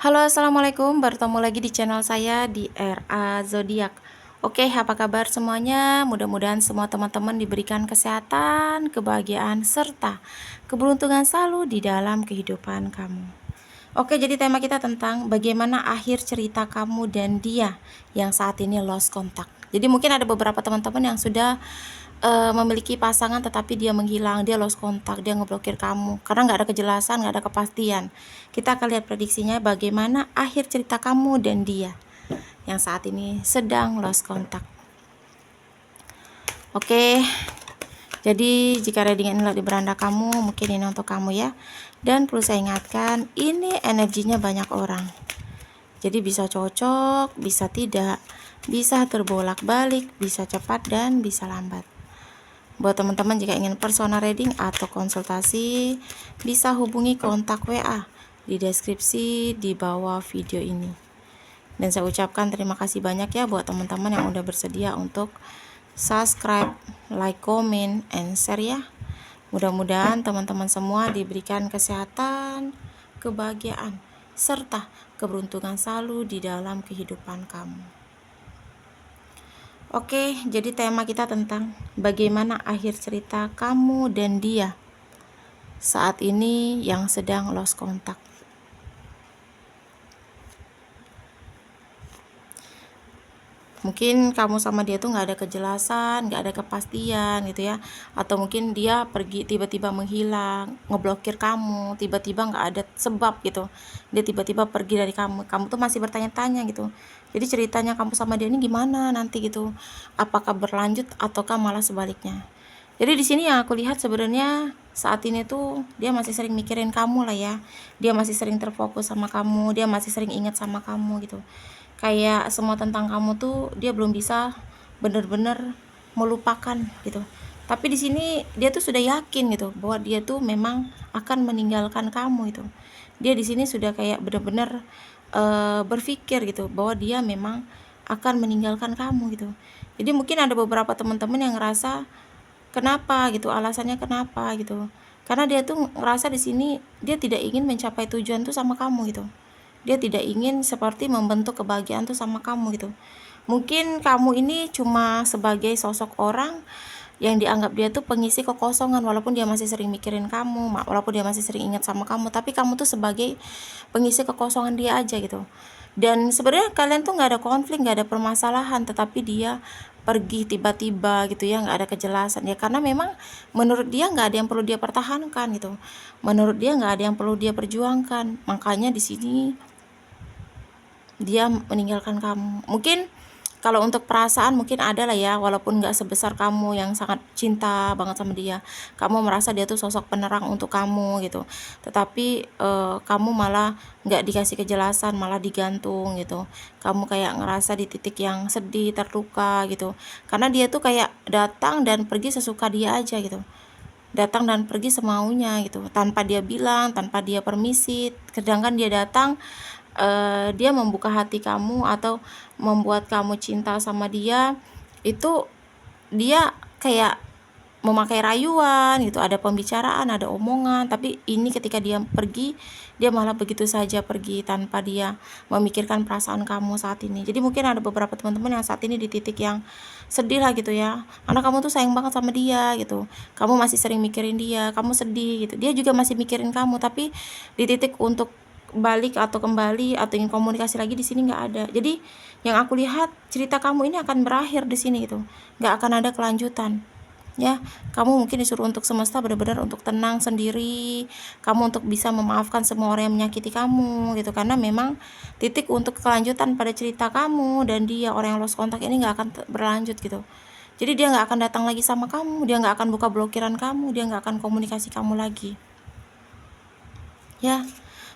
Halo, assalamualaikum. Bertemu lagi di channel saya di RA Zodiak. Oke, apa kabar semuanya? Mudah-mudahan semua teman-teman diberikan kesehatan, kebahagiaan, serta keberuntungan selalu di dalam kehidupan kamu. Oke, jadi tema kita tentang bagaimana akhir cerita kamu dan dia yang saat ini lost contact. Jadi mungkin ada beberapa teman-teman yang sudah memiliki pasangan tetapi dia menghilang, dia lost kontak, dia ngeblokir kamu karena nggak ada kejelasan, nggak ada kepastian. Kita akan lihat prediksinya bagaimana akhir cerita kamu dan dia yang saat ini sedang lost kontak. Oke, jadi jika reading ini di beranda kamu, mungkin ini untuk kamu ya. Dan perlu saya ingatkan, ini energinya banyak orang, jadi bisa cocok, bisa tidak, bisa terbolak-balik, bisa cepat dan bisa lambat. Buat teman-teman jika ingin personal reading atau konsultasi, bisa hubungi kontak WA di deskripsi di bawah video ini. Dan saya ucapkan terima kasih banyak ya buat teman-teman yang udah bersedia untuk subscribe, like, comment, and share ya. Mudah-mudahan teman-teman semua diberikan kesehatan, kebahagiaan, serta keberuntungan selalu di dalam kehidupan kamu. Oke, jadi tema kita tentang bagaimana akhir cerita kamu dan dia saat ini yang sedang lost contact. Mungkin kamu sama dia tuh nggak ada kejelasan, nggak ada kepastian gitu ya. Atau mungkin dia pergi tiba-tiba menghilang, ngeblokir kamu, tiba-tiba nggak ada sebab gitu. Dia tiba-tiba pergi dari kamu tuh masih bertanya-tanya gitu. Jadi ceritanya kamu sama dia ini gimana nanti gitu? Apakah berlanjut ataukah malah sebaliknya? Jadi di sini yang aku lihat sebenarnya saat ini tuh dia masih sering mikirin kamu lah ya. Dia masih sering terfokus sama kamu, dia masih sering ingat sama kamu gitu. Kayak semua tentang kamu tuh dia belum bisa bener-bener melupakan gitu. Tapi di sini dia tuh sudah yakin gitu bahwa dia tuh memang akan meninggalkan kamu itu. Dia di sini sudah kayak bener-bener berpikir gitu bahwa dia memang akan meninggalkan kamu gitu. Jadi mungkin ada beberapa teman-teman yang ngerasa kenapa gitu, alasannya kenapa gitu. Karena dia tuh ngerasa di sini dia tidak ingin mencapai tujuan tuh sama kamu gitu. Dia tidak ingin seperti membentuk kebahagiaan tuh sama kamu gitu. Mungkin kamu ini cuma sebagai sosok orang yang dianggap dia tuh pengisi kekosongan, walaupun dia masih sering mikirin kamu, walaupun dia masih sering ingat sama kamu, tapi kamu tuh sebagai pengisi kekosongan dia aja gitu. Dan sebenarnya kalian tuh nggak ada konflik, nggak ada permasalahan, tetapi dia pergi tiba-tiba gitu ya, nggak ada kejelasan ya, karena memang menurut dia nggak ada yang perlu dia pertahankan gitu, menurut dia nggak ada yang perlu dia perjuangkan, makanya di sini dia meninggalkan kamu. Mungkin kalau untuk perasaan mungkin ada lah ya, walaupun nggak sebesar kamu yang sangat cinta banget sama dia, kamu merasa dia tuh sosok penerang untuk kamu gitu, tetapi kamu malah nggak dikasih kejelasan, malah digantung gitu. Kamu kayak ngerasa di titik yang sedih, terluka gitu, karena dia tuh kayak datang dan pergi sesuka dia aja gitu, datang dan pergi semaunya gitu, tanpa dia bilang, tanpa dia permisi. Sedangkan dia datang, dia membuka hati kamu atau membuat kamu cinta sama dia, itu dia kayak memakai rayuan gitu, ada pembicaraan, ada omongan, tapi ini ketika dia pergi, dia malah begitu saja pergi tanpa dia memikirkan perasaan kamu saat ini. Jadi mungkin ada beberapa teman-teman yang saat ini di titik yang sedih lah gitu ya, karena kamu tuh sayang banget sama dia gitu, kamu masih sering mikirin dia, kamu sedih gitu, dia juga masih mikirin kamu, tapi di titik untuk balik atau kembali atau ingin komunikasi lagi di sini nggak ada. Jadi yang aku lihat cerita kamu ini akan berakhir di sini gitu, nggak akan ada kelanjutan ya. Kamu mungkin disuruh untuk semesta benar-benar untuk tenang sendiri, kamu untuk bisa memaafkan semua orang yang menyakiti kamu gitu, karena memang titik untuk kelanjutan pada cerita kamu dan dia orang yang lost kontak ini nggak akan berlanjut gitu. Jadi dia nggak akan datang lagi sama kamu, dia nggak akan buka blokiran kamu, dia nggak akan komunikasi kamu lagi ya.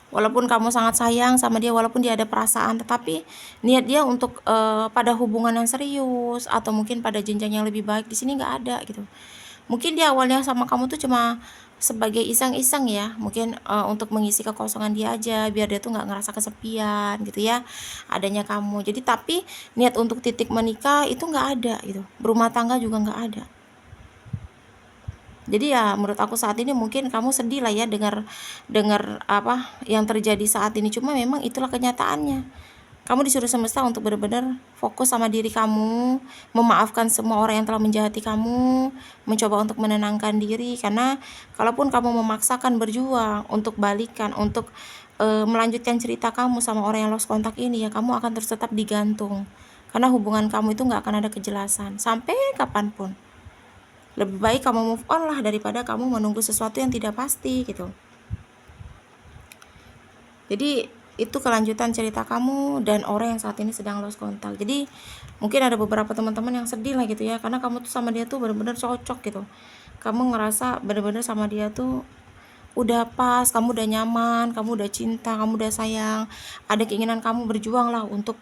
Walaupun kamu sangat sayang sama dia, walaupun dia ada perasaan, tetapi niat dia untuk pada hubungan yang serius atau mungkin pada jenjang yang lebih baik di sini nggak ada gitu. Mungkin dia awalnya sama kamu tuh cuma sebagai iseng-iseng ya, mungkin untuk mengisi kekosongan dia aja, biar dia tuh nggak ngerasa kesepian gitu ya, adanya kamu. Jadi tapi niat untuk titik menikah itu nggak ada gitu, berumah tangga juga nggak ada Jadi ya menurut aku saat ini mungkin kamu sedih lah ya dengar dengar apa yang terjadi saat ini, cuma memang itulah kenyataannya. Kamu disuruh semesta untuk benar-benar fokus sama diri kamu, memaafkan semua orang yang telah menjahati kamu, mencoba untuk menenangkan diri, karena kalaupun kamu memaksakan berjuang untuk balikan, untuk melanjutkan cerita kamu sama orang yang lost kontak ini, ya kamu akan terus tetap digantung. Karena hubungan kamu itu nggak akan ada kejelasan sampai kapanpun. Lebih baik kamu move on lah daripada kamu menunggu sesuatu yang tidak pasti gitu. Jadi itu kelanjutan cerita kamu dan orang yang saat ini sedang lost kontak. Jadi mungkin ada beberapa teman-teman yang sedih lah gitu ya, karena kamu tuh sama dia tuh benar-benar cocok gitu. Kamu ngerasa benar-benar sama dia tuh udah pas, kamu udah nyaman, kamu udah cinta, kamu udah sayang. Ada keinginan kamu berjuang lah untuk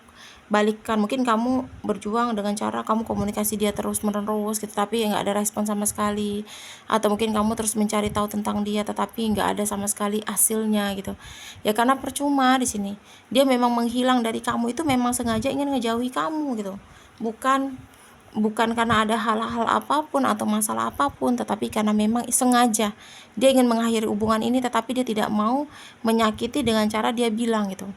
balikan. Mungkin kamu berjuang dengan cara kamu komunikasi dia terus menerus gitu, tapi nggak ada respon sama sekali. Atau mungkin kamu terus mencari tahu tentang dia, tetapi nggak ada sama sekali hasilnya gitu. Ya karena percuma di sini. Dia memang menghilang dari kamu itu memang sengaja ingin ngejauhi kamu gitu. Bukan bukan karena ada hal-hal apapun atau masalah apapun, tetapi karena memang sengaja dia ingin mengakhiri hubungan ini, tetapi dia tidak mau menyakiti dengan cara dia bilang gitu.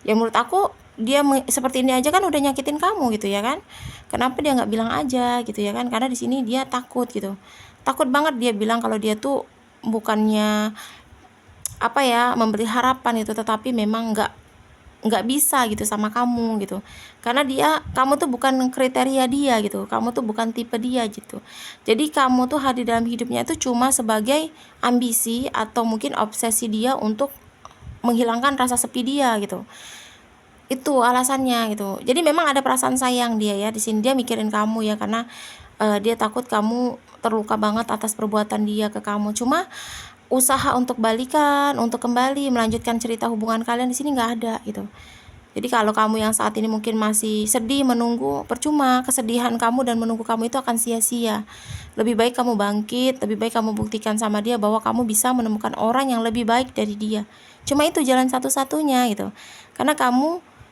Ya menurut aku dia seperti ini aja kan udah nyakitin kamu gitu ya kan, kenapa dia nggak bilang aja gitu ya kan, karena di sini dia takut gitu, takut banget dia bilang kalau dia tuh bukannya apa ya memberi harapan itu, tetapi memang nggak bisa gitu sama kamu gitu, karena kamu tuh bukan kriteria dia gitu, kamu tuh bukan tipe dia gitu. Jadi kamu tuh hadir dalam hidupnya itu cuma sebagai ambisi atau mungkin obsesi dia untuk menghilangkan rasa sepi dia gitu. Itu alasannya gitu. Jadi memang ada perasaan sayang dia ya di sini, dia mikirin kamu ya, karena dia takut kamu terluka banget atas perbuatan dia ke kamu. Cuma usaha untuk balikan, untuk kembali melanjutkan cerita hubungan kalian di sini nggak ada gitu. Jadi kalau kamu yang saat ini mungkin masih sedih menunggu, percuma, kesedihan kamu dan menunggu kamu itu akan sia-sia. Lebih baik kamu bangkit, lebih baik kamu buktikan sama dia bahwa kamu bisa menemukan orang yang lebih baik dari dia. Cuma itu jalan satu-satunya gitu. Karena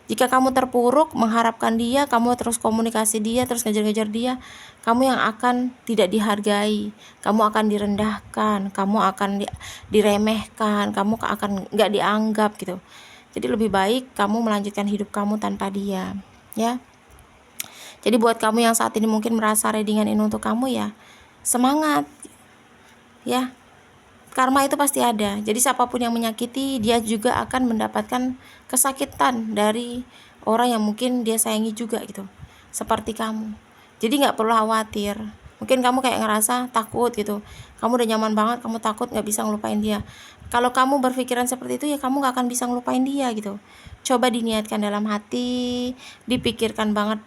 jika kamu terpuruk mengharapkan dia, kamu terus komunikasi dia, terus ngejar-ngejar dia, kamu yang akan tidak dihargai, kamu akan direndahkan, kamu akan diremehkan, kamu akan nggak dianggap gitu. Jadi lebih baik kamu melanjutkan hidup kamu tanpa dia, ya. Jadi buat kamu yang saat ini mungkin merasa readingan ini untuk kamu, ya semangat, ya. Karma itu pasti ada. Jadi siapapun yang menyakiti, dia juga akan mendapatkan kesakitan dari orang yang mungkin dia sayangi juga gitu, seperti kamu. Jadi nggak perlu khawatir. Mungkin kamu kayak ngerasa takut gitu, kamu udah nyaman banget, kamu takut nggak bisa ngelupain dia. Kalau kamu berpikiran seperti itu, ya kamu nggak akan bisa ngelupain dia gitu. Coba diniatkan dalam hati, dipikirkan banget,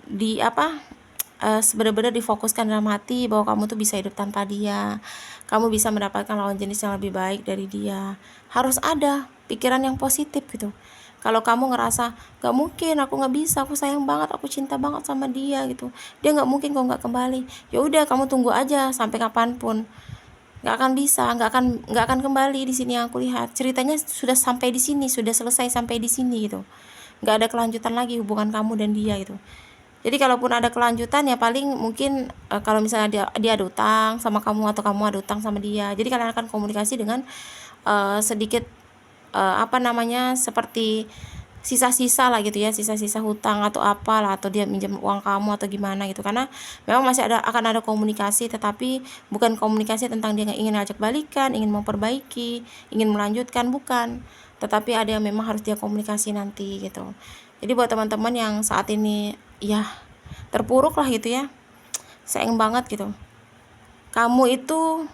benar-benar difokuskan dalam hati bahwa kamu tuh bisa hidup tanpa dia, kamu bisa mendapatkan lawan jenis yang lebih baik dari dia. Harus ada pikiran yang positif gitu. Kalau kamu ngerasa gak mungkin, aku nggak bisa, aku sayang banget, aku cinta banget sama dia gitu, dia nggak mungkin kok nggak kembali, ya udah kamu tunggu aja sampai kapanpun, nggak akan bisa, nggak akan kembali. Di sini yang aku lihat ceritanya sudah sampai di sini, sudah selesai sampai di sini gitu, nggak ada kelanjutan lagi hubungan kamu dan dia gitu. Jadi kalaupun ada kelanjutan ya paling mungkin kalau misalnya dia ada utang sama kamu atau kamu ada utang sama dia, jadi kalian akan komunikasi dengan sedikit seperti sisa-sisa lah gitu ya, sisa-sisa hutang atau apalah, atau dia minjem uang kamu atau gimana gitu. Karena memang masih akan ada komunikasi, tetapi bukan komunikasi tentang dia ingin ngajak balikan, ingin memperbaiki, ingin melanjutkan, bukan, tetapi ada yang memang harus dia komunikasi nanti gitu. Jadi buat teman-teman yang saat ini ya terpuruk lah gitu ya, sayang banget gitu, kamu itu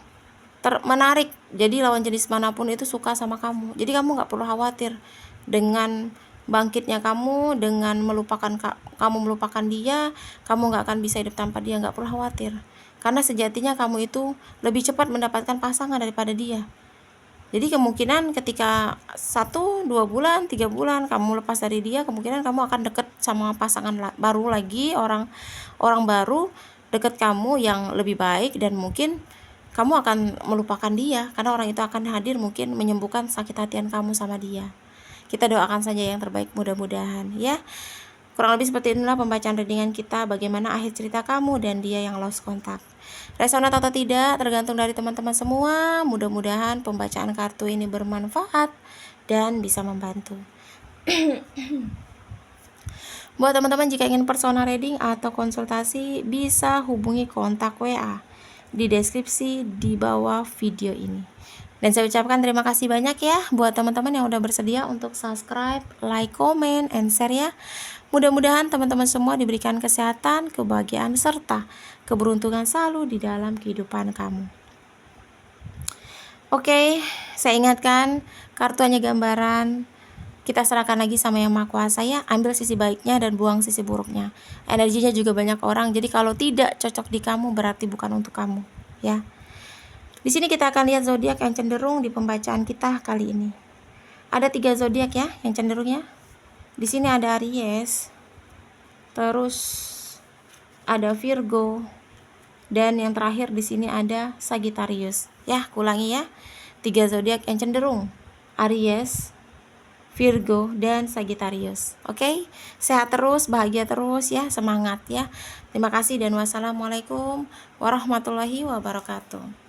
menarik, jadi lawan jenis manapun itu suka sama kamu. Jadi kamu nggak perlu khawatir dengan bangkitnya kamu, dengan kamu melupakan dia, kamu nggak akan bisa hidup tanpa dia. Nggak perlu khawatir, karena sejatinya kamu itu lebih cepat mendapatkan pasangan daripada dia. Jadi kemungkinan ketika 1, 2 bulan, 3 bulan kamu lepas dari dia, kemungkinan kamu akan deket sama pasangan baru lagi, orang baru deket kamu yang lebih baik, dan mungkin kamu akan melupakan dia karena orang itu akan hadir mungkin menyembuhkan sakit hatian kamu sama dia. Kita doakan saja yang terbaik, mudah-mudahan ya. Kurang lebih seperti inilah pembacaan readingan kita, bagaimana akhir cerita kamu dan dia yang lost kontak. Resonat atau tidak tergantung dari teman-teman semua. Mudah-mudahan pembacaan kartu ini bermanfaat dan bisa membantu. Buat teman-teman jika ingin personal reading atau konsultasi, bisa hubungi kontak WA di deskripsi di bawah video ini. Dan saya ucapkan terima kasih banyak ya buat teman-teman yang udah bersedia untuk subscribe, like, comment, and share ya. Mudah-mudahan teman-teman semua diberikan kesehatan, kebahagiaan, serta keberuntungan selalu di dalam kehidupan kamu. Oke, saya ingatkan, kartu hanya gambaran. Kita serahkan lagi sama Yang Maha Kuasa ya. Ambil sisi baiknya dan buang sisi buruknya. Energinya juga banyak orang, jadi kalau tidak cocok di kamu berarti bukan untuk kamu ya. Di sini kita akan lihat zodiak yang cenderung di pembacaan kita kali ini. Ada 3 zodiak ya yang cenderungnya. Di sini ada Aries, terus ada Virgo, dan yang terakhir di sini ada Sagittarius. Ya, ulangi ya. 3 zodiak yang cenderung: Aries, Virgo, dan Sagittarius. Oke, sehat terus, bahagia terus ya, semangat ya. Terima kasih dan wassalamualaikum warahmatullahi wabarakatuh.